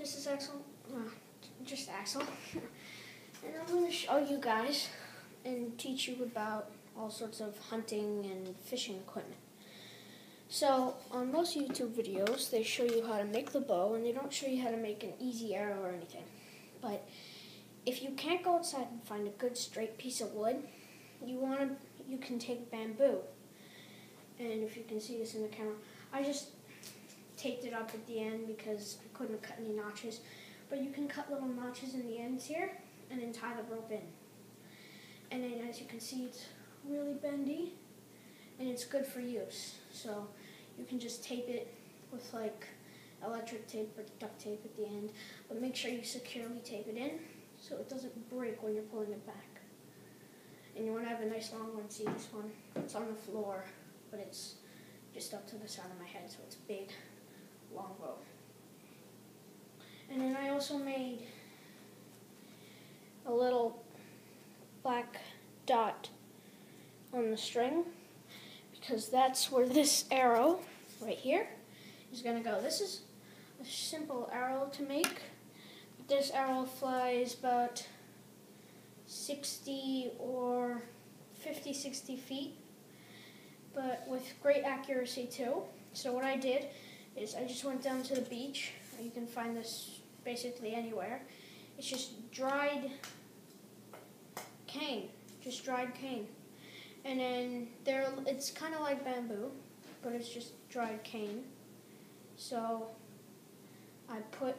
this is Axel, just Axel, and I'm going to show you guys and teach you about all sorts of hunting and fishing equipment. So, on most YouTube videos, they show you how to make the bow, and they don't show you how to make an easy arrow or anything. But if you can't go outside and find a good straight piece of wood, you can take bamboo. And if you can see this in the camera, I just taped it up at the end because I couldn't cut any notches. But you can cut little notches in the ends here and then tie the rope in. And then as you can see, it's really bendy and it's good for use. So you can just tape it with like electric tape or duct tape at the end, but make sure you securely tape it in so it doesn't break when you're pulling it back. And you want to have a nice long one. See this one? It's on the floor, but it's just up to the side of my head, so it's big, long bow. And then I also made a little black dot on the string because that's where this arrow right here is going to go. This is a simple arrow to make. This arrow flies about 60 or 50, 60 feet, but with great accuracy too. So what I did is I just went down to the beach. You can find this basically anywhere. It's just dried cane, and then it's kind of like bamboo, but it's just dried cane. So I put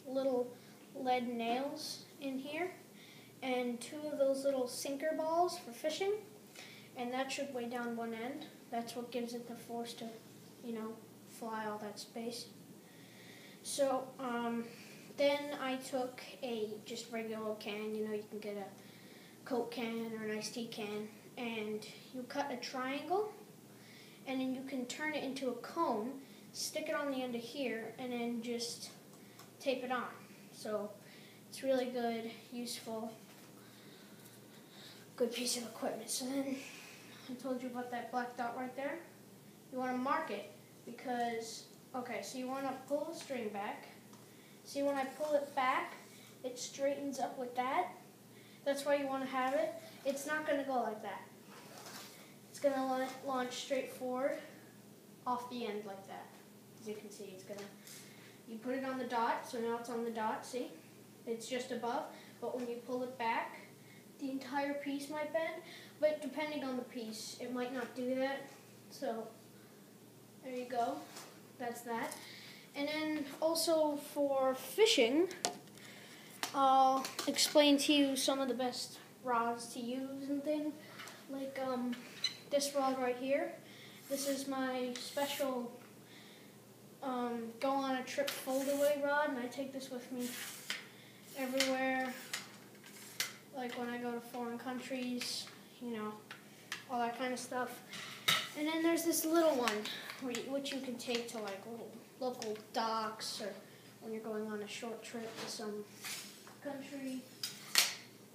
little lead nails in here and 2 of those little sinker balls for fishing, and that should weigh down one end. That's what gives it the force to, fly all that space. So then I took a just regular can, you can get a Coke can or an iced tea can, and you cut a triangle, and then you can turn it into a cone, stick it on the end of here, and then just tape it on. So it's really good, useful, good piece of equipment. So then I told you about that black dot right there. You want to mark it because, so you want to pull the string back. See, when I pull it back, it straightens up with that. That's why you want to have it. It's not going to go like that. It's going to launch straight forward off the end like that. As you can see, you put it on the dot, so now it's on the dot, see? It's just above, but when you pull it back, the entire piece might bend, but depending on the piece, it might not do that. So, there you go. That's that. And then also for fishing, I'll explain to you some of the best rods to use and things. Like this rod right here. This is my special go on a trip fold-away rod, and I take this with me everywhere. Like when I go to foreign countries, all that kind of stuff. And then there's this little one, which you can take to like local docks or when you're going on a short trip to some country.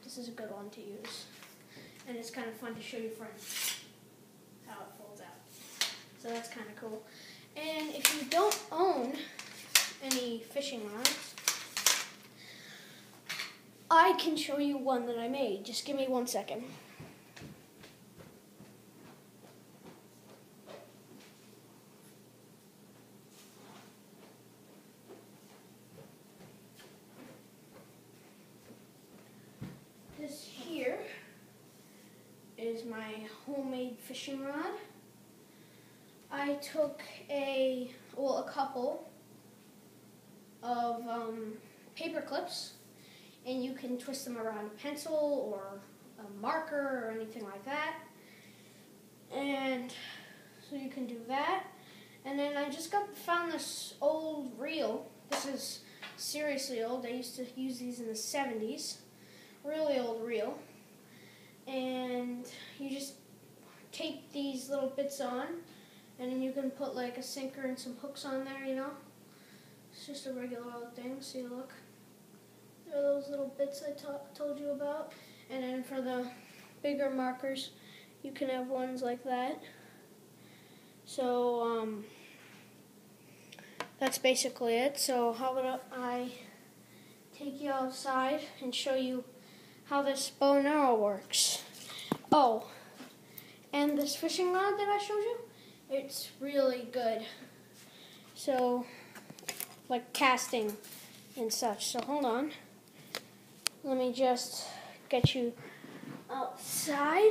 This is a good one to use. And it's kind of fun to show your friends how it folds out. So that's kind of cool. And if you don't own any fishing rods, I can show you one that I made. Just give me 1 second. This here is my homemade fishing rod. I took a couple of paper clips, and you can twist them around a pencil or a marker or anything like that. And so you can do that. And then I just found this old reel. This is seriously old. I used to use these in the 70s. Really old reel. And you just tape these little bits on, and then you can put like a sinker and some hooks on there, It's just a regular old thing. See, look. There are those little bits I told you about. And then for the bigger markers, you can have ones like that. So that's basically it. So how about I take you outside and show you how this bow and arrow works. Oh, and this fishing rod that I showed you, it's really good. So, like casting and such. So hold on. Let me just get you outside.